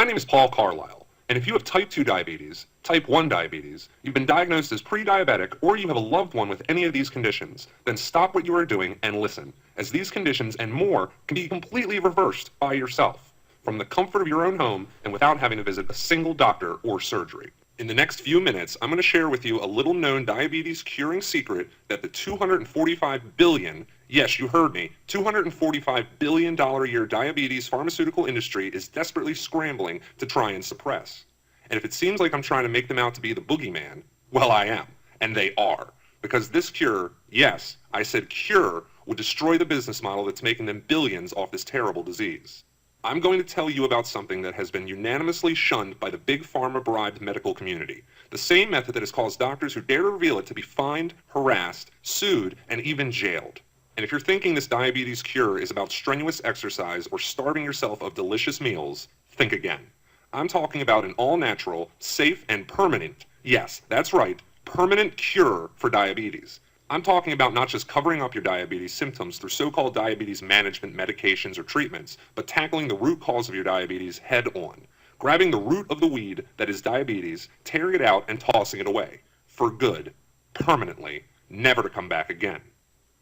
name is Paul Carlisle, and if you have type 2 diabetes, type 1 diabetes, you've been diagnosed as pre-diabetic, or you have a loved one with any of these conditions, then stop what you are doing and listen, as these conditions and more can be completely reversed by yourself, from the comfort of your own home and without having to visit a single doctor or surgery. In the next few minutes, I'm going to share with you a little-known diabetes curing secret that the $245 billion, yes, you heard me, $245 billion a year diabetes pharmaceutical industry is desperately scrambling to try and suppress. And if it seems like I'm trying to make them out to be the boogeyman, well, I am. And they are. Because this cure, yes, I said cure, will destroy the business model that's making them billions off this terrible disease. I'm going to tell you about something that has been unanimously shunned by the big pharma-bribed medical community. The same method that has caused doctors who dare to reveal it to be fined, harassed, sued, and even jailed. And if you're thinking this diabetes cure is about strenuous exercise or starving yourself of delicious meals, think again. I'm talking about an all-natural, safe, and permanent, yes, that's right, permanent cure for diabetes. I'm talking about not just covering up your diabetes symptoms through so-called diabetes management medications or treatments, but tackling the root cause of your diabetes head on. Grabbing the root of the weed that is diabetes, tearing it out and tossing it away. For good. Permanently. Never to come back again.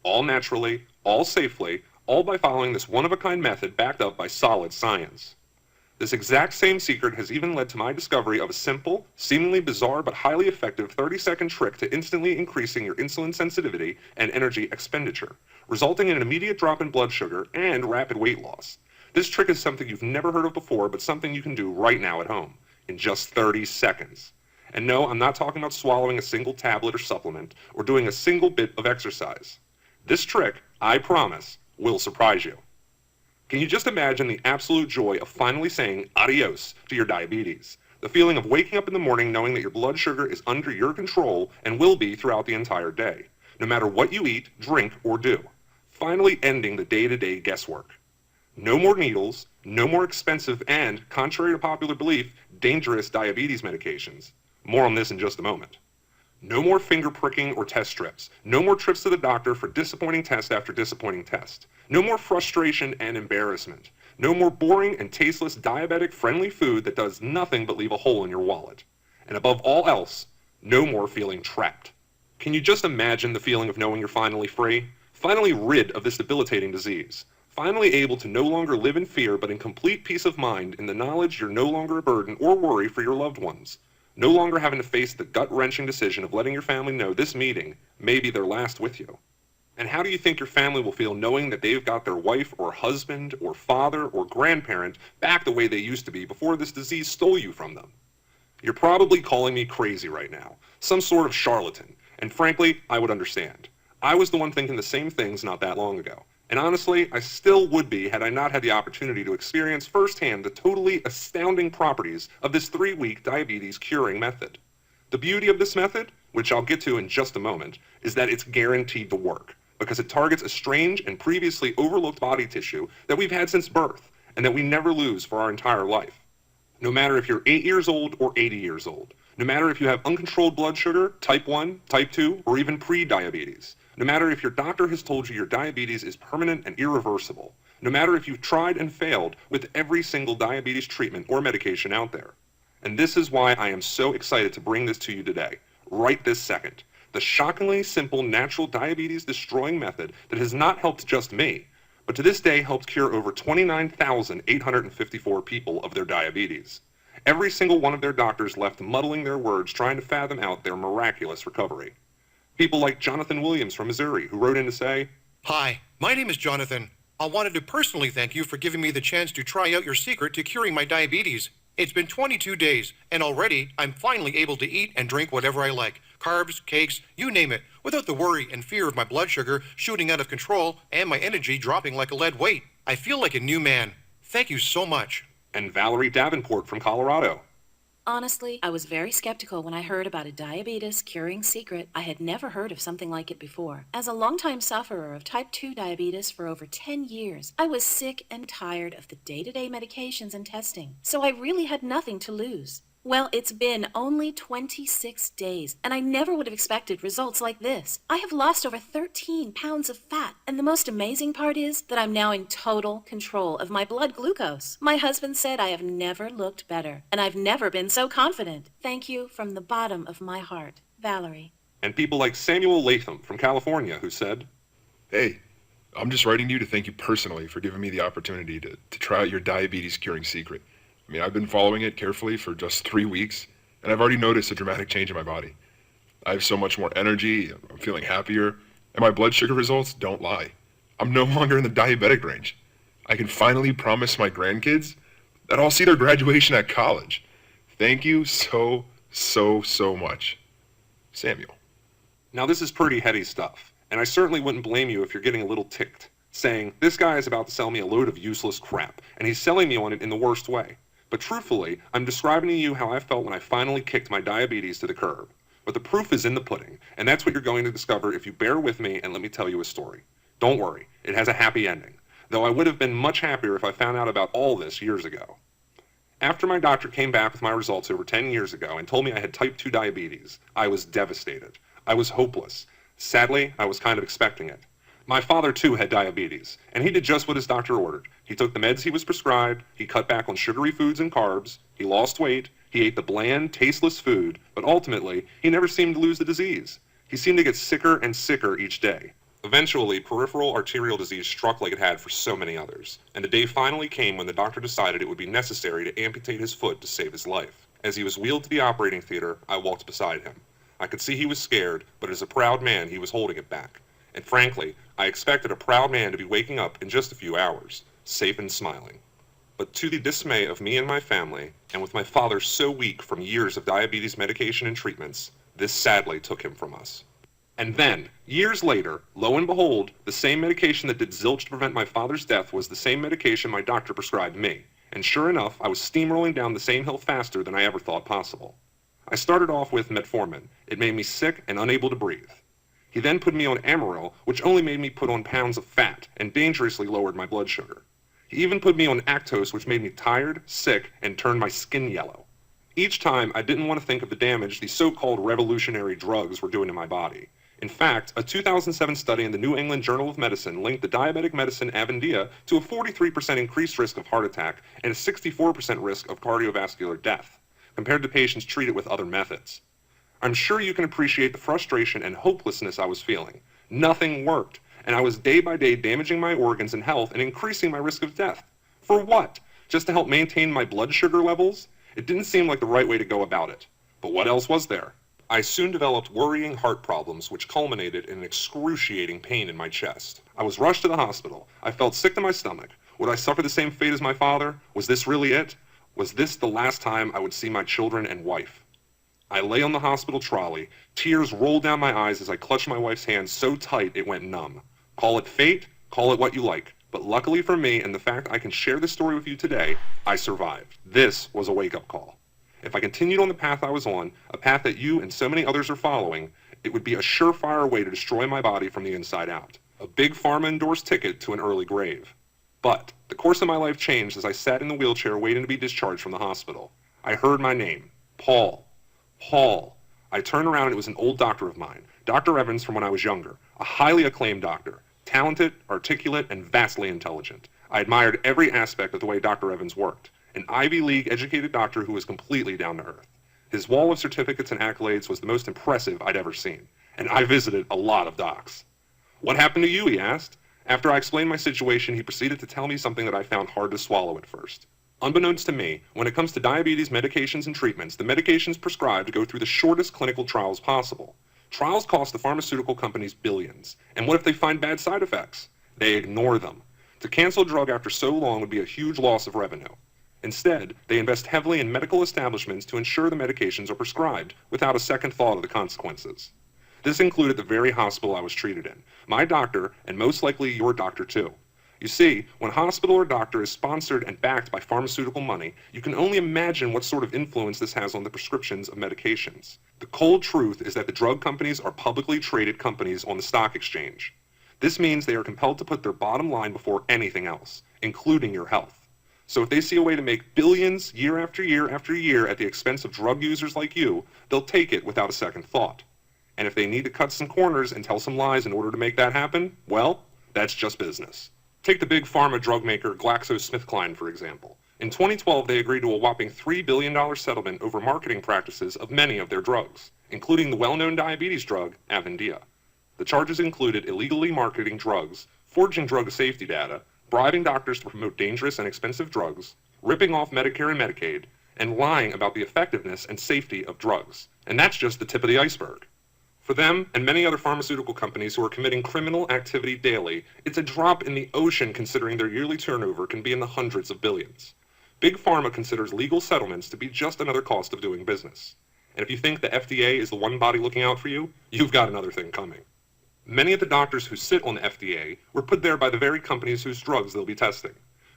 All naturally, all safely, all by following this one-of-a-kind method backed up by solid science. This exact same secret has even led to my discovery of a simple, seemingly bizarre but highly effective 30-second trick to instantly increasing your insulin sensitivity and energy expenditure, resulting in an immediate drop in blood sugar and rapid weight loss. This trick is something you've never heard of before, but something you can do right now at home, in just 30 seconds. And no, I'm not talking about swallowing a single tablet or supplement, or doing a single bit of exercise. This trick, I promise, will surprise you. Can you just imagine the absolute joy of finally saying adios to your diabetes? The feeling of waking up in the morning knowing that your blood sugar is under your control and will be throughout the entire day, no matter what you eat, drink, or do. Finally ending the day-to-day guesswork. No more needles, no more expensive and, contrary to popular belief, dangerous diabetes medications. More on this in just a moment. No more finger pricking or test strips. No more trips to the doctor for disappointing test after disappointing test. No more frustration and embarrassment. No more boring and tasteless diabetic-friendly food that does nothing but leave a hole in your wallet. And above all else, no more feeling trapped. Can you just imagine the feeling of knowing you're finally free? Finally rid of this debilitating disease? Finally able to no longer live in fear but in complete peace of mind in the knowledge you're no longer a burden or worry for your loved ones? No longer having to face the gut-wrenching decision of letting your family know this meeting may be their last with you. And how do you think your family will feel knowing that they've got their wife or husband or father or grandparent back the way they used to be before this disease stole you from them? You're probably calling me crazy right now, some sort of charlatan, and frankly, I would understand. I was the one thinking the same things not that long ago. And honestly, I still would be had I not had the opportunity to experience firsthand the totally astounding properties of this 3-week diabetes curing method. The beauty of this method, which I'll get to in just a moment, is that it's guaranteed to work, because it targets a strange and previously overlooked body tissue that we've had since birth, and that we never lose for our entire life. No matter if you're 8 years old or 80 years old, no matter if you have uncontrolled blood sugar, type 1, type 2, or even pre-diabetes, no matter if your doctor has told you your diabetes is permanent and irreversible, no matter if you've tried and failed with every single diabetes treatment or medication out there. And this is why I am so excited to bring this to you today, right this second. The shockingly simple natural diabetes-destroying method that has not helped just me, but to this day helped cure over 29,854 people of their diabetes. Every single one of their doctors left muddling their words trying to fathom out their miraculous recovery. People like Jonathan Williams from Missouri, who wrote in to say, "Hi, my name is Jonathan. I wanted to personally thank you for giving me the chance to try out your secret to curing my diabetes. It's been 22 days, and already I'm finally able to eat and drink whatever I like. Carbs, cakes, you name it, without the worry and fear of my blood sugar shooting out of control and my energy dropping like a lead weight. I feel like a new man. Thank you so much." And Valerie Davenport from Colorado. Honestly, I was very skeptical when I heard about a diabetes curing secret. I had never heard of something like it before. As a longtime sufferer of type 2 diabetes for over 10 years, I was sick and tired of the day-to-day medications and testing, so I really had nothing to lose. Well, it's been only 26 days, and I never would have expected results like this. I have lost over 13 pounds of fat, and the most amazing part is that I'm now in total control of my blood glucose. My husband said I have never looked better, and I've never been so confident. Thank you from the bottom of my heart, Valerie. And people like Samuel Latham from California who said, Hey, I'm just writing to you to thank you personally for giving me the opportunity to try out your diabetes curing secret. I mean, I've been following it carefully for just 3 weeks, and I've already noticed a dramatic change in my body. I have so much more energy, I'm feeling happier, and my blood sugar results don't lie. I'm no longer in the diabetic range. I can finally promise my grandkids that I'll see their graduation at college. Thank you so much. Samuel. now this is pretty heady stuff, and I certainly wouldn't blame you if you're getting a little ticked, saying, this guy is about to sell me a load of useless crap, and he's selling me on it in the worst way. But truthfully, I'm describing to you how I felt when I finally kicked my diabetes to the curb. But the proof is in the pudding, and that's what you're going to discover if you bear with me and let me tell you a story. Don't worry, it has a happy ending, though I would have been much happier if I found out about all this years ago. After my doctor came back with my results over 10 years ago and told me I had type 2 diabetes, I was devastated. I was hopeless. Sadly, I was kind of expecting it. My father, too, had diabetes, and he did just what his doctor ordered. He took the meds he was prescribed, he cut back on sugary foods and carbs, he lost weight, he ate the bland, tasteless food, but ultimately, he never seemed to lose the disease. He seemed to get sicker and sicker each day. Eventually, peripheral arterial disease struck like it had for so many others, and the day finally came when the doctor decided it would be necessary to amputate his foot to save his life. As he was wheeled to the operating theater, I walked beside him. I could see he was scared, but as a proud man, he was holding it back. And frankly, I expected a proud man to be waking up in just a few hours, safe and smiling. But to the dismay of me and my family, and with my father so weak from years of diabetes medication and treatments, this sadly took him from us. And then, years later, lo and behold, the same medication that did zilch to prevent my father's death was the same medication my doctor prescribed me. And sure enough, I was steamrolling down the same hill faster than I ever thought possible. I started off with metformin. It made me sick and unable to breathe. He then put me on Amaryl, which only made me put on pounds of fat and dangerously lowered my blood sugar. He even put me on Actose, which made me tired, sick, and turned my skin yellow. Each time, I didn't want to think of the damage these so-called revolutionary drugs were doing to my body. In fact, a 2007 study in the New England Journal of Medicine linked the diabetic medicine Avandia to a 43% increased risk of heart attack and a 64% risk of cardiovascular death, compared to patients treated with other methods. I'm sure you can appreciate the frustration and hopelessness I was feeling. Nothing worked, and I was day by day damaging my organs and health and increasing my risk of death. For what? Just to help maintain my blood sugar levels? It didn't seem like the right way to go about it. But what else was there? I soon developed worrying heart problems which culminated in an excruciating pain in my chest. I was rushed to the hospital. I felt sick to my stomach. Would I suffer the same fate as my father? Was this really it? Was this the last time I would see my children and wife? I lay on the hospital trolley. Tears rolled down my eyes as I clutched my wife's hand so tight it went numb. Call it fate, call it what you like. But luckily for me and the fact I can share this story with you today, I survived. This was a wake-up call. If I continued on the path I was on, a path that you and so many others are following, it would be a surefire way to destroy my body from the inside out. A big pharma-endorsed ticket to an early grave. But the course of my life changed as I sat in the wheelchair waiting to be discharged from the hospital. I heard my name, Paul. Paul. I turned around and it was an old doctor of mine, Dr. Evans from when I was younger, a highly acclaimed doctor, talented, articulate, and vastly intelligent. I admired every aspect of the way Dr. Evans worked, an Ivy League educated doctor who was completely down to earth. His wall of certificates and accolades was the most impressive I'd ever seen, and I visited a lot of docs. What happened to you, he asked. After I explained my situation, he proceeded to tell me something that I found hard to swallow at first. Unbeknownst to me, when it comes to diabetes medications and treatments, the medications prescribed go through the shortest clinical trials possible. Trials cost the pharmaceutical companies billions. And what if they find bad side effects? They ignore them. To cancel a drug after so long would be a huge loss of revenue. Instead, they invest heavily in medical establishments to ensure the medications are prescribed without a second thought of the consequences. This included the very hospital I was treated in, my doctor, and most likely your doctor too. You see, when hospital or doctor is sponsored and backed by pharmaceutical money, you can only imagine what sort of influence this has on the prescriptions of medications. The cold truth is that the drug companies are publicly traded companies on the stock exchange. This means they are compelled to put their bottom line before anything else, including your health. So if they see a way to make billions year after year after year at the expense of drug users like you, they'll take it without a second thought. And if they need to cut some corners and tell some lies in order to make that happen, well, that's just business. Take the big pharma drug maker GlaxoSmithKline, for example. In 2012, they agreed to a whopping $3 billion settlement over marketing practices of many of their drugs, including the well-known diabetes drug Avendia. The charges included illegally marketing drugs, forging drug safety data, bribing doctors to promote dangerous and expensive drugs, ripping off Medicare and Medicaid, and lying about the effectiveness and safety of drugs. And that's just the tip of the iceberg. For them, and many other pharmaceutical companies who are committing criminal activity daily, it's a drop in the ocean considering their yearly turnover can be in the hundreds of billions. Big Pharma considers legal settlements to be just another cost of doing business. And if you think the FDA is the one body looking out for you, you've got another thing coming. Many of the doctors who sit on the FDA were put there by the very companies whose drugs they'll be testing.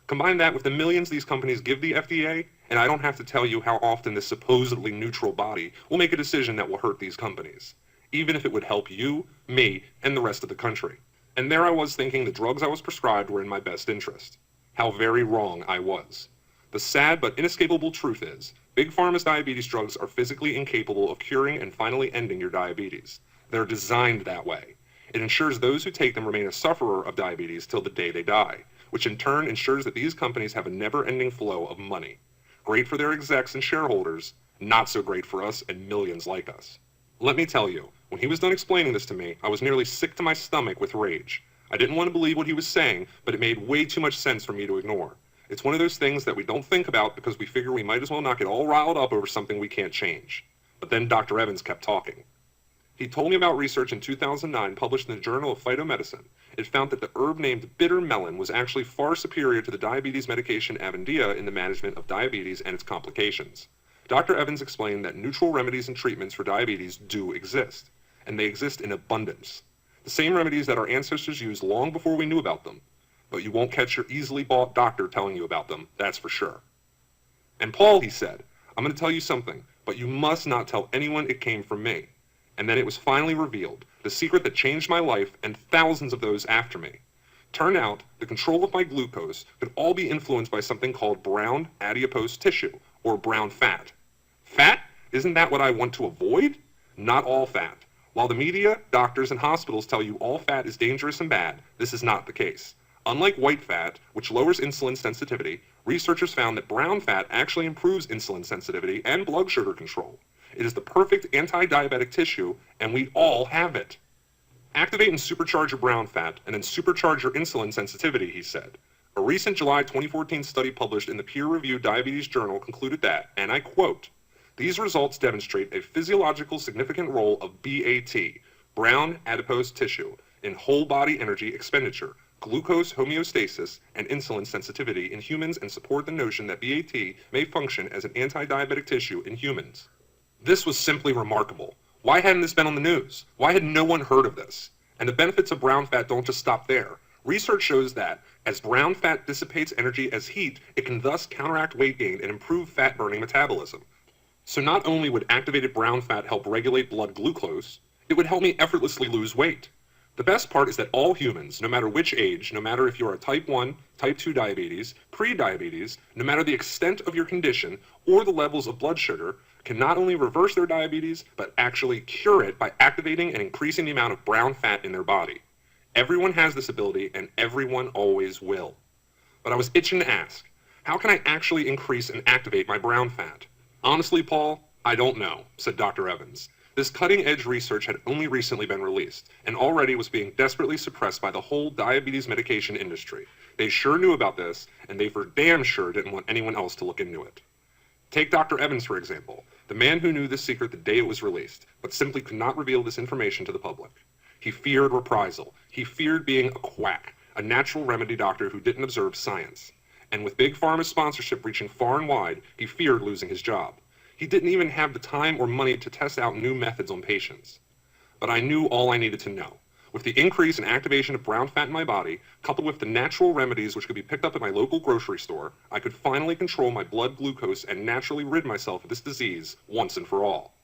Combine that with the millions these companies give the FDA, and I don't have to tell you how often this supposedly neutral body will make a decision that will hurt these companies, even if it would help you, me, and the rest of the country. And there I was thinking the drugs I was prescribed were in my best interest. How very wrong I was. The sad but inescapable truth is, Big Pharma's diabetes drugs are physically incapable of curing and finally ending your diabetes. They're designed that way. It ensures those who take them remain a sufferer of diabetes till the day they die, which in turn ensures that these companies have a never-ending flow of money. Great for their execs and shareholders, not so great for us and millions like us. Let me tell you, when he was done explaining this to me, I was nearly sick to my stomach with rage. I didn't want to believe what he was saying, but it made way too much sense for me to ignore. It's one of those things that we don't think about because we figure we might as well not get all riled up over something we can't change. But then Dr. Evans kept talking. He told me about research in 2009 published in the Journal of Phytomedicine. It found that the herb named bitter melon was actually far superior to the diabetes medication Avendia in the management of diabetes and its complications. Dr. Evans explained that neutral remedies and treatments for diabetes do exist, and they exist in abundance. The same remedies that our ancestors used long before we knew about them. But you won't catch your easily bought doctor telling you about them, that's for sure. And Paul, he said, I'm going to tell you something, but you must not tell anyone it came from me. And then it was finally revealed, the secret that changed my life and thousands of those after me. Turned out, the control of my glucose could all be influenced by something called brown adipose tissue, or brown fat. Fat? Isn't that what I want to avoid? Not all fat. While the media, doctors, and hospitals tell you all fat is dangerous and bad, this is not the case. Unlike white fat, which lowers insulin sensitivity, researchers found that brown fat actually improves insulin sensitivity and blood sugar control. It is the perfect anti-diabetic tissue, and we all have it. Activate and supercharge your brown fat, and then supercharge your insulin sensitivity, he said. A recent July 2014 study published in the peer-reviewed Diabetes Journal concluded that, and I quote, these results demonstrate a physiological significant role of BAT, brown adipose tissue, in whole body energy expenditure, glucose homeostasis, and insulin sensitivity in humans and support the notion that BAT may function as an anti-diabetic tissue in humans. This was simply remarkable. Why hadn't this been on the news? Why had no one heard of this? And the benefits of brown fat don't just stop there. Research shows that, as brown fat dissipates energy as heat, it can thus counteract weight gain and improve fat-burning metabolism. So not only would activated brown fat help regulate blood glucose, it would help me effortlessly lose weight. The best part is that all humans, no matter which age, no matter if you're a type 1, type 2 diabetes, pre-diabetes, no matter the extent of your condition or the levels of blood sugar, can not only reverse their diabetes, but actually cure it by activating and increasing the amount of brown fat in their body. Everyone has this ability, and everyone always will. But I was itching to ask, how can I actually increase and activate my brown fat? Honestly, Paul, I don't know, said Dr. Evans. This cutting-edge research had only recently been released, and already was being desperately suppressed by the whole diabetes medication industry. They sure knew about this, and they for damn sure didn't want anyone else to look into it. Take Dr. Evans, for example, the man who knew this secret the day it was released, but simply could not reveal this information to the public. He feared reprisal. He feared being a quack, a natural remedy doctor who didn't observe science. And with Big Pharma's sponsorship reaching far and wide, he feared losing his job. He didn't even have the time or money to test out new methods on patients. But I knew all I needed to know. With the increase in activation of brown fat in my body, coupled with the natural remedies which could be picked up at my local grocery store, I could finally control my blood glucose and naturally rid myself of this disease once and for all.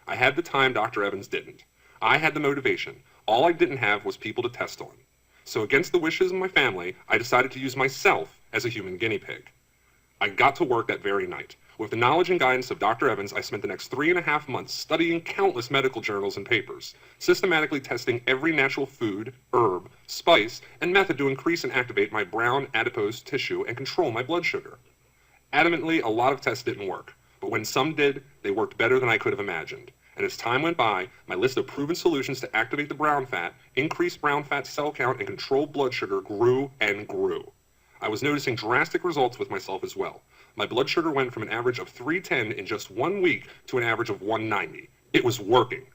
I had the time Dr. Evans didn't. I had the motivation. All I didn't have was people to test on. So against the wishes of my family, I decided to use myself as a human guinea pig. I got to work that very night. With the knowledge and guidance of Dr. Evans, I spent the next 3.5 months studying countless medical journals and papers, systematically testing every natural food, herb, spice, and method to increase and activate my brown adipose tissue and control my blood sugar. Adamantly, a lot of tests didn't work, but when some did, they worked better than I could have imagined. And as time went by, my list of proven solutions to activate the brown fat, increase brown fat cell count, and control blood sugar grew and grew. I was noticing drastic results with myself as well. My blood sugar went from an average of 310 in just 1 week to an average of 190. It was working.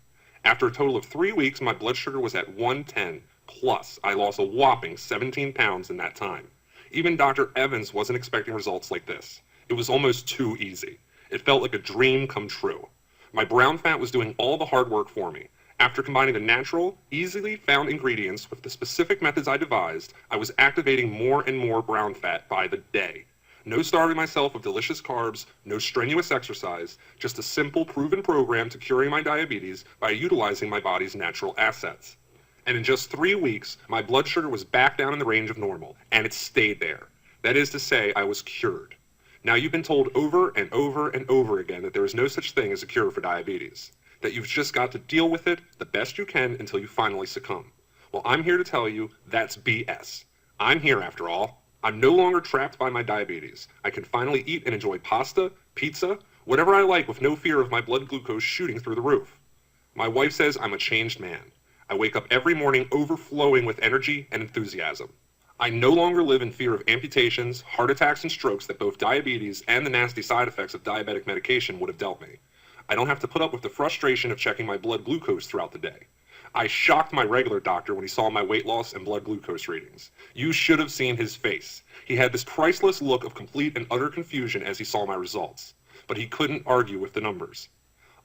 After a total of 3 weeks, my blood sugar was at 110, plus I lost a whopping 17 pounds in that time. Even Dr. Evans wasn't expecting results like this. It was almost too easy. It felt like a dream come true. My brown fat was doing all the hard work for me. After combining the natural, easily found ingredients with the specific methods I devised, I was activating more and more brown fat by the day. No starving myself of delicious carbs, no strenuous exercise, just a simple proven program to curing my diabetes by utilizing my body's natural assets. And in just 3 weeks, my blood sugar was back down in the range of normal, and it stayed there. That is to say, I was cured. Now, you've been told over and over and over again that there is no such thing as a cure for diabetes, that you've just got to deal with it the best you can until you finally succumb. Well, I'm here to tell you that's BS. I'm here after all. I'm no longer trapped by my diabetes. I can finally eat and enjoy pasta, pizza, whatever I like with no fear of my blood glucose shooting through the roof. My wife says I'm a changed man. I wake up every morning overflowing with energy and enthusiasm. I no longer live in fear of amputations, heart attacks, and strokes that both diabetes and the nasty side effects of diabetic medication would have dealt me. I don't have to put up with the frustration of checking my blood glucose throughout the day. I shocked my regular doctor when he saw my weight loss and blood glucose readings. You should have seen his face. He had this priceless look of complete and utter confusion as he saw my results. But he couldn't argue with the numbers.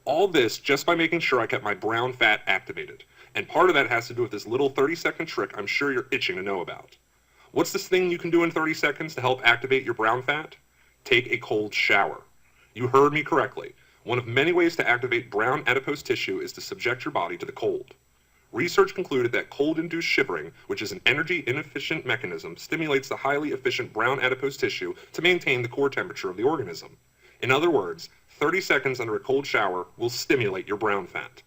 All this just by making sure I kept my brown fat activated. And part of that has to do with this little 30-second trick I'm sure you're itching to know about. What's this thing you can do in 30 seconds to help activate your brown fat? Take a cold shower. You heard me correctly. One of many ways to activate brown adipose tissue is to subject your body to the cold. Research concluded that cold-induced shivering, which is an energy-inefficient mechanism, stimulates the highly efficient brown adipose tissue to maintain the core temperature of the organism. In other words, 30 seconds under a cold shower will stimulate your brown fat.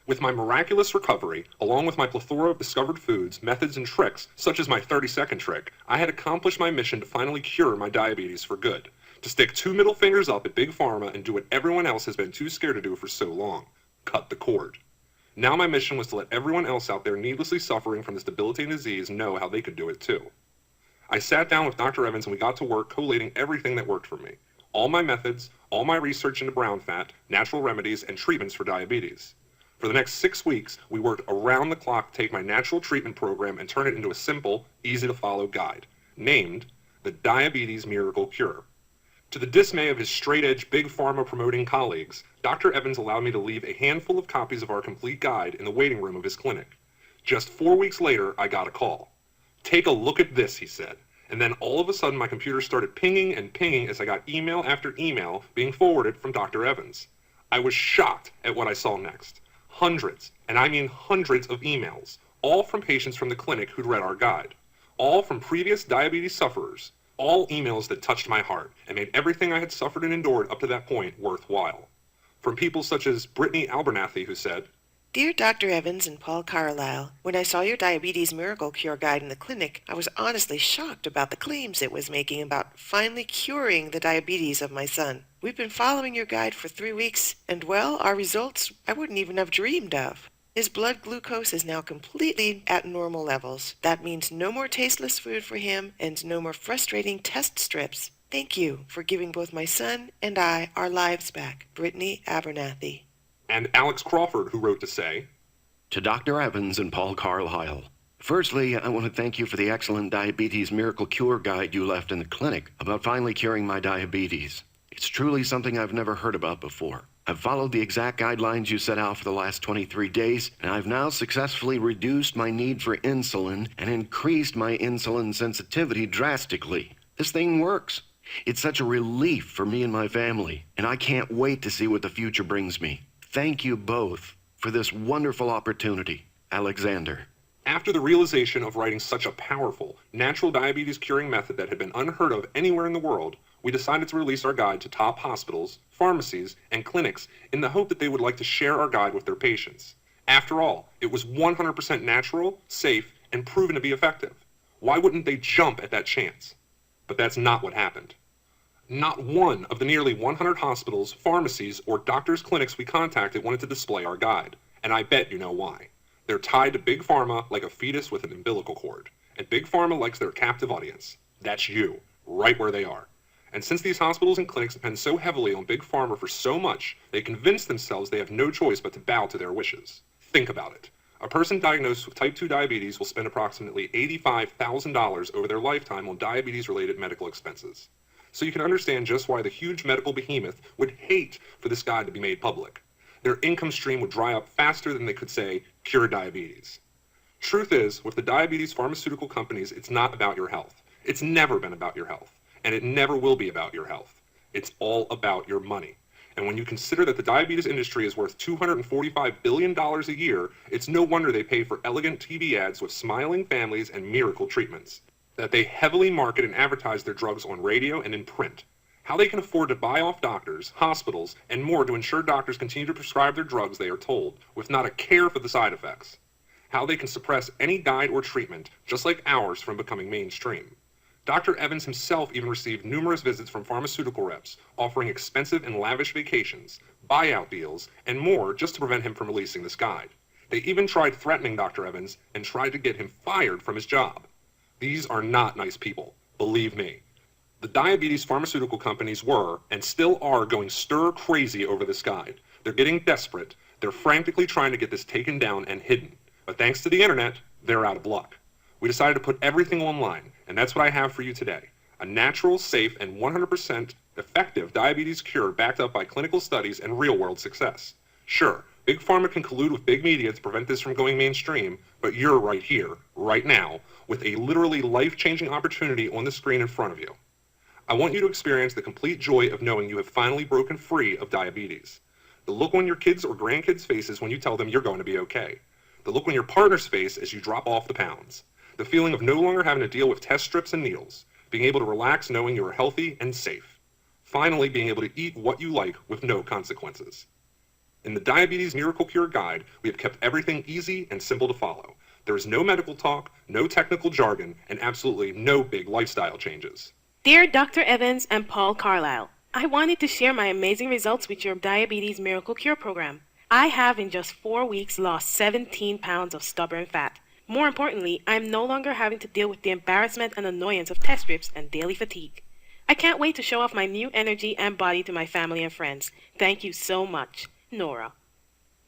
With my miraculous recovery, along with my plethora of discovered foods, methods, and tricks, such as my 30-second trick, I had accomplished my mission to finally cure my diabetes for good. To stick 2 middle fingers up at Big Pharma and do what everyone else has been too scared to do for so long. Cut the cord. Now my mission was to let everyone else out there needlessly suffering from this debilitating disease know how they could do it too. I sat down with Dr. Evans and we got to work collating everything that worked for me. All my methods, all my research into brown fat, natural remedies, and treatments for diabetes. For the next 6 weeks, we worked around the clock to take my natural treatment program and turn it into a simple, easy-to-follow guide, named the Diabetes Miracle Cure. To the dismay of his straight-edge Big Pharma promoting colleagues, Dr. Evans allowed me to leave a handful of copies of our complete guide in the waiting room of his clinic. Just 4 weeks later, I got a call. "Take a look at this," he said. And then all of a sudden, my computer started pinging and pinging as I got email after email being forwarded from Dr. Evans. I was shocked at what I saw next. Hundreds, and I mean hundreds of emails, all from patients from the clinic who'd read our guide. All from previous diabetes sufferers. All emails that touched my heart and made everything I had suffered and endured up to that point worthwhile. From people such as Brittany Abernathy, who said, Dear Dr. Evans and Paul Carlisle, when I saw your Diabetes Miracle Cure guide in the clinic, I was honestly shocked about the claims it was making about finally curing the diabetes of my son. We've been following your guide for 3 weeks, and well, our results I wouldn't even have dreamed of. His blood glucose is now completely at normal levels. That means no more tasteless food for him and no more frustrating test strips. Thank you for giving both my son and I our lives back. Brittany Abernathy. and Alex Crawford, who wrote to say, To Dr. Evans and Paul Carlisle. Firstly, I want to thank you for the excellent Diabetes Miracle Cure guide you left in the clinic about finally curing my diabetes. It's truly something I've never heard about before. I've followed the exact guidelines you set out for the last 23 days, and I've now successfully reduced my need for insulin and increased my insulin sensitivity drastically. This thing works. It's such a relief for me and my family, and I can't wait to see what the future brings me. Thank you both for this wonderful opportunity. Alexander. After the realization of writing such a powerful, natural diabetes curing method that had been unheard of anywhere in the world, we decided to release our guide to top hospitals, pharmacies, and clinics in the hope that they would like to share our guide with their patients. After all, it was 100% natural, safe, and proven to be effective. Why wouldn't they jump at that chance? But that's not what happened. Not one of the nearly 100 hospitals, pharmacies, or doctors' clinics we contacted wanted to display our guide, and I bet you know why. They're tied to Big Pharma like a fetus with an umbilical cord, and Big Pharma likes their captive audience. That's you, right where they are. And since these hospitals and clinics depend so heavily on Big Pharma for so much, they convince themselves they have no choice but to bow to their wishes. Think about it. A person diagnosed with type 2 diabetes will spend approximately $85,000 over their lifetime on diabetes-related medical expenses. So you can understand just why the huge medical behemoth would hate for this guide to be made public. Their income stream would dry up faster than they could say, cure diabetes. Truth is, with the diabetes pharmaceutical companies, it's not about your health. It's never been about your health, and it never will be about your health. It's all about your money. And when you consider that the diabetes industry is worth $245 billion a year, it's no wonder they pay for elegant TV ads with smiling families and miracle treatments. That they heavily market and advertise their drugs on radio and in print. How they can afford to buy off doctors, hospitals, and more to ensure doctors continue to prescribe their drugs they are told, with not a care for the side effects. How they can suppress any guide or treatment, just like ours, from becoming mainstream. Dr. Evans himself even received numerous visits from pharmaceutical reps, offering expensive and lavish vacations, buyout deals, and more just to prevent him from releasing this guide. They even tried threatening Dr. Evans and tried to get him fired from his job. These are not nice people, believe me. The diabetes pharmaceutical companies were, and still are, going stir crazy over this guide. They're getting desperate. They're frantically trying to get this taken down and hidden. But thanks to the internet, they're out of luck. We decided to put everything online, and that's what I have for you today. A natural, safe, and 100% effective diabetes cure backed up by clinical studies and real-world success. Sure, Big Pharma can collude with big media to prevent this from going mainstream, but you're right here, right now, with a literally life-changing opportunity on the screen in front of you. I want you to experience the complete joy of knowing you have finally broken free of diabetes. The look on your kids' or grandkids' faces when you tell them you're going to be okay. The look on your partner's face as you drop off the pounds. The feeling of no longer having to deal with test strips and needles. Being able to relax knowing you are healthy and safe. Finally, being able to eat what you like with no consequences. In the Diabetes Miracle Cure Guide, we have kept everything easy and simple to follow. There is no medical talk, no technical jargon, and absolutely no big lifestyle changes. Dear Dr. Evans and Paul Carlisle, I wanted to share my amazing results with your Diabetes Miracle Cure program. I have in just 4 weeks lost 17 pounds of stubborn fat. More importantly, I'm no longer having to deal with the embarrassment and annoyance of test strips and daily fatigue. I can't wait to show off my new energy and body to my family and friends. Thank you so much. Nora.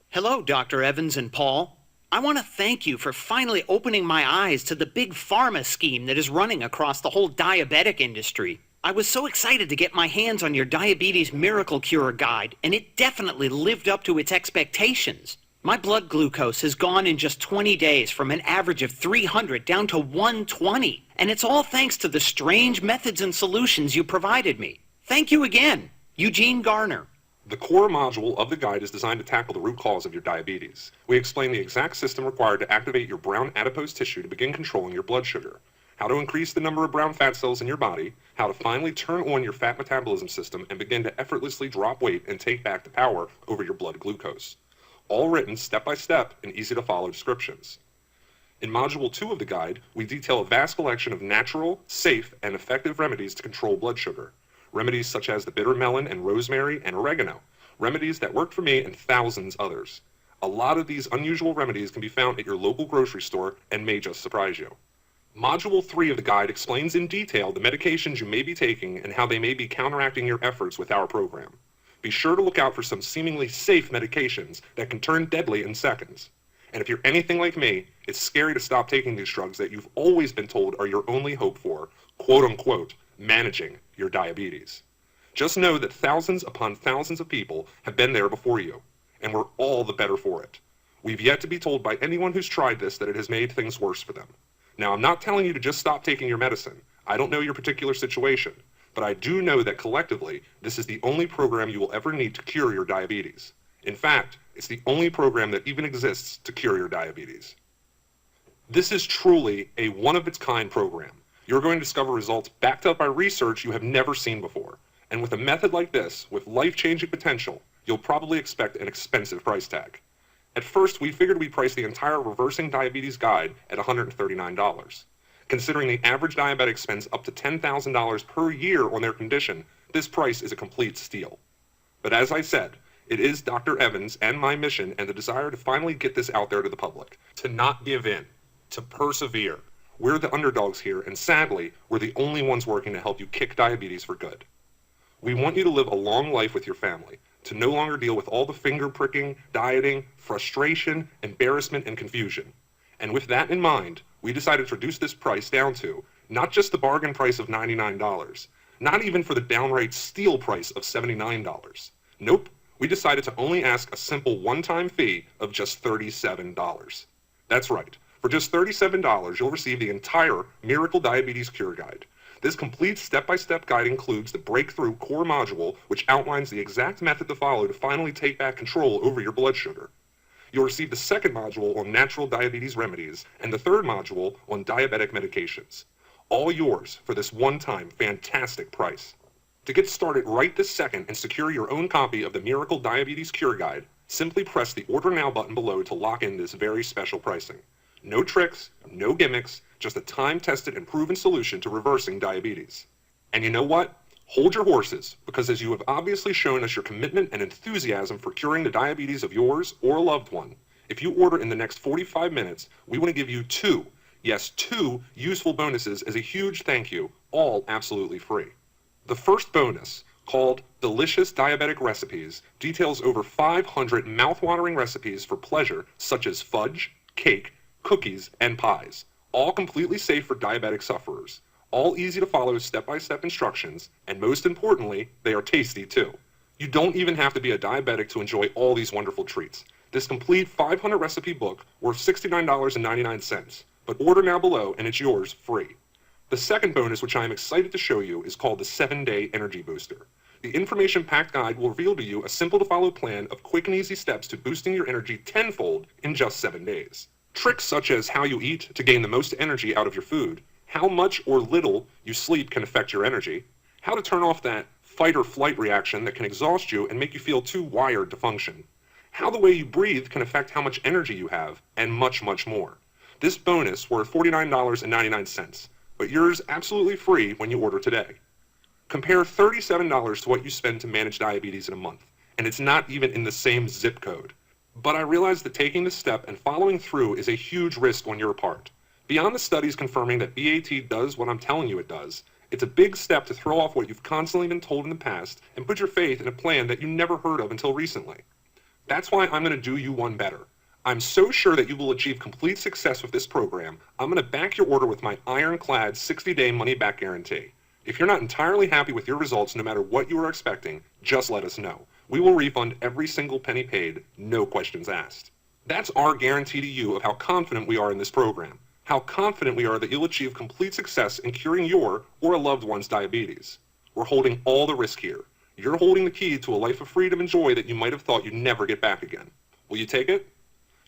Hello, Dr. Evans and Paul. I want to thank you for finally opening my eyes to the big pharma scheme that is running across the whole diabetic industry. I was so excited to get my hands on your Diabetes Miracle Cure Guide, and it definitely lived up to its expectations. My blood glucose has gone in just 20 days from an average of 300 down to 120, and it's all thanks to the strange methods and solutions you provided me. Thank you again, Eugene Garner. The core module of the guide is designed to tackle the root cause of your diabetes. We explain the exact system required to activate your brown adipose tissue to begin controlling your blood sugar, how to increase the number of brown fat cells in your body, how to finally turn on your fat metabolism system and begin to effortlessly drop weight and take back the power over your blood glucose. All written step-by-step in easy-to-follow descriptions. In Module 2 of the guide, we detail a vast collection of natural, safe, and effective remedies to control blood sugar. Remedies such as the bitter melon and rosemary and oregano. Remedies that worked for me and thousands others. A lot of these unusual remedies can be found at your local grocery store and may just surprise you. Module 3 of the guide explains in detail the medications you may be taking and how they may be counteracting your efforts with our program. Be sure to look out for some seemingly safe medications that can turn deadly in seconds. And if you're anything like me, it's scary to stop taking these drugs that you've always been told are your only hope for, quote-unquote, managing your diabetes. Just know that thousands upon thousands of people have been there before you, and we're all the better for it. We've yet to be told by anyone who's tried this that it has made things worse for them. Now, I'm not telling you to just stop taking your medicine. I don't know your particular situation, but I do know that collectively, this is the only program you will ever need to cure your diabetes. In fact, it's the only program that even exists to cure your diabetes. This is truly a one-of-its-kind program. You're going to discover results backed up by research you have never seen before. And with a method like this, with life-changing potential, you'll probably expect an expensive price tag. At first, we figured we'd price the entire Reversing Diabetes Guide at $139. Considering the average diabetic spends up to $10,000 per year on their condition, this price is a complete steal. But as I said, it is Dr. Evans and my mission and the desire to finally get this out there to the public, to not give in, to persevere. We're the underdogs here, and sadly, we're the only ones working to help you kick diabetes for good. We want you to live a long life with your family, to no longer deal with all the finger pricking, dieting, frustration, embarrassment, and confusion. And with that in mind, we decided to reduce this price down to not just the bargain price of $99, not even for the downright steal price of $79. Nope, we decided to only ask a simple one-time fee of just $37. That's right. For just $37, you'll receive the entire Miracle Diabetes Cure Guide. This complete step-by-step guide includes the Breakthrough Core Module, which outlines the exact method to follow to finally take back control over your blood sugar. You'll receive the second module on natural diabetes remedies and the third module on diabetic medications. All yours for this one-time fantastic price. To get started right this second and secure your own copy of the Miracle Diabetes Cure Guide, simply press the Order Now button below to lock in this very special pricing. No tricks, no gimmicks, just a time-tested and proven solution to reversing diabetes. And you know what? Hold your horses, because as you have obviously shown us your commitment and enthusiasm for curing the diabetes of yours or a loved one, if you order in the next 45 minutes, we want to give you two useful bonuses as a huge thank you, all absolutely free. The first bonus, called Delicious Diabetic Recipes, details over 500 mouth-watering recipes for pleasure, such as fudge, cake, cookies, and pies, all completely safe for diabetic sufferers, all easy to follow step-by-step instructions, and most importantly, they are tasty too. You don't even have to be a diabetic to enjoy all these wonderful treats. This complete 500 recipe book worth $69.99, but order now below and it's yours free. The second bonus, which I am excited to show you, is called the 7-Day Energy Booster. The information-packed guide will reveal to you a simple-to-follow plan of quick and easy steps to boosting your energy tenfold in just 7 days. Tricks such as how you eat to gain the most energy out of your food, how much or little you sleep can affect your energy, how to turn off that fight or flight reaction that can exhaust you and make you feel too wired to function, how the way you breathe can affect how much energy you have, and much, much more. This bonus worth $49.99, but yours absolutely free when you order today. Compare $37 to what you spend to manage diabetes in a month, and it's not even in the same zip code. But I realize that taking this step and following through is a huge risk on your part. Beyond the studies confirming that BAT does what I'm telling you it does, it's a big step to throw off what you've constantly been told in the past and put your faith in a plan that you never heard of until recently. That's why I'm going to do you one better. I'm so sure that you will achieve complete success with this program, I'm going to back your order with my ironclad 60-day money-back guarantee. If you're not entirely happy with your results no matter what you were expecting, just let us know. We will refund every single penny paid, no questions asked. That's our guarantee to you of how confident we are in this program, how confident we are that you'll achieve complete success in curing your or a loved one's diabetes. We're holding all the risk here. You're holding the key to a life of freedom and joy that you might have thought you'd never get back again. Will you take it?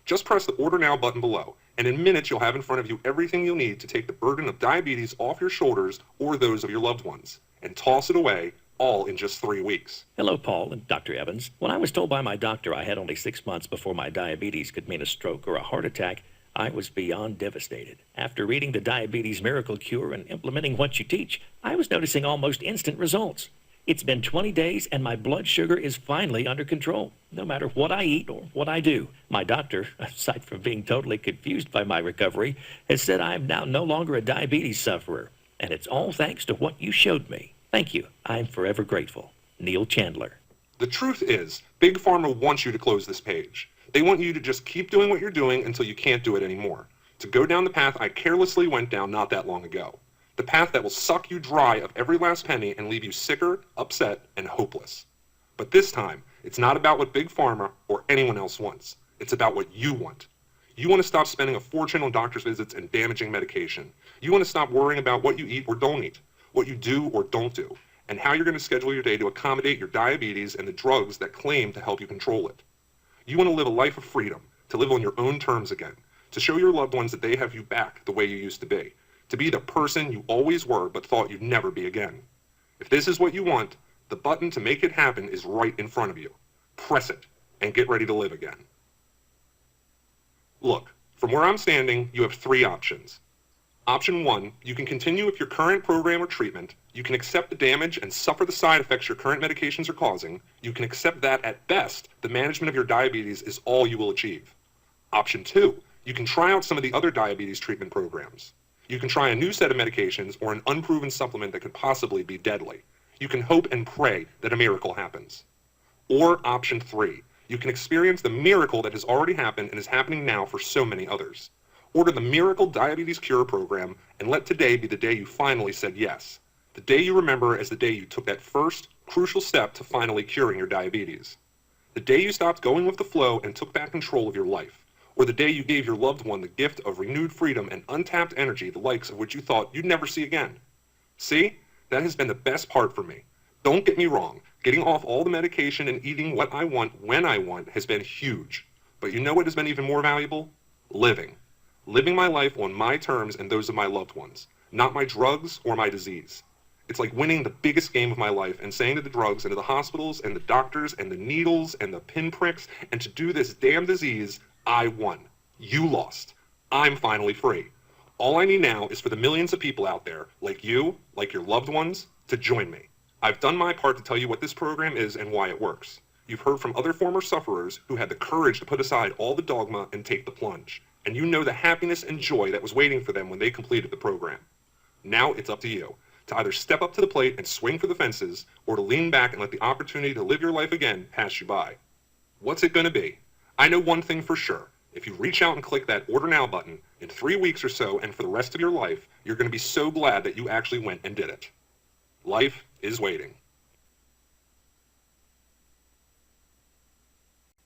Just press the Order Now button below, and in minutes you'll have in front of you everything you'll need to take the burden of diabetes off your shoulders or those of your loved ones, and toss it away, all in just 3 weeks. Hello, Paul and Dr. Evans. When I was told by my doctor I had only 6 months before my diabetes could mean a stroke or a heart attack, I was beyond devastated. After reading the Diabetes Miracle Cure and implementing what you teach, I was noticing almost instant results. It's been 20 days and my blood sugar is finally under control, no matter what I eat or what I do. My doctor, aside from being totally confused by my recovery, has said I am now no longer a diabetes sufferer, and it's all thanks to what you showed me. Thank you. I'm forever grateful. Neil Chandler. The truth is, Big Pharma wants you to close this page. They want you to just keep doing what you're doing until you can't do it anymore. To go down the path I carelessly went down not that long ago. The path that will suck you dry of every last penny and leave you sicker, upset, and hopeless. But this time, it's not about what Big Pharma or anyone else wants. It's about what you want. You want to stop spending a fortune on doctor's visits and damaging medication. You want to stop worrying about what you eat or don't eat, what you do or don't do, and how you're going to schedule your day to accommodate your diabetes and the drugs that claim to help you control it. You want to live a life of freedom, to live on your own terms again, to show your loved ones that they have you back the way you used to be, To be the person you always were but thought you'd never be again. If this is what you want, the button to make it happen is right in front of you. Press it and get ready to live again. Look, from where I'm standing, you have 3 options. Option 1, you can continue with your current program or treatment. You can accept the damage and suffer the side effects your current medications are causing. You can accept that, at best, the management of your diabetes is all you will achieve. Option 2, you can try out some of the other diabetes treatment programs. You can try a new set of medications or an unproven supplement that could possibly be deadly. You can hope and pray that a miracle happens. Or option 3, you can experience the miracle that has already happened and is happening now for so many others. Order the Miracle Diabetes Cure program and let today be the day you finally said yes. The day you remember as the day you took that first, crucial step to finally curing your diabetes. The day you stopped going with the flow and took back control of your life. Or the day you gave your loved one the gift of renewed freedom and untapped energy, the likes of which you thought you'd never see again. See? That has been the best part for me. Don't get me wrong. Getting off all the medication and eating what I want when I want has been huge. But you know what has been even more valuable? Living. Living my life on my terms and those of my loved ones, not my drugs or my disease. It's like winning the biggest game of my life and saying to the drugs and to the hospitals and the doctors and the needles and the pinpricks and to do this damn disease, I won. You lost. I'm finally free. All I need now is for the millions of people out there, like you, like your loved ones, to join me. I've done my part to tell you what this program is and why it works. You've heard from other former sufferers who had the courage to put aside all the dogma and take the plunge. And you know the happiness and joy that was waiting for them when they completed the program. Now it's up to you to either step up to the plate and swing for the fences, or to lean back and let the opportunity to live your life again pass you by. What's it going to be? I know one thing for sure. If you reach out and click that Order Now button, in 3 weeks or so and for the rest of your life, you're going to be so glad that you actually went and did it. Life is waiting.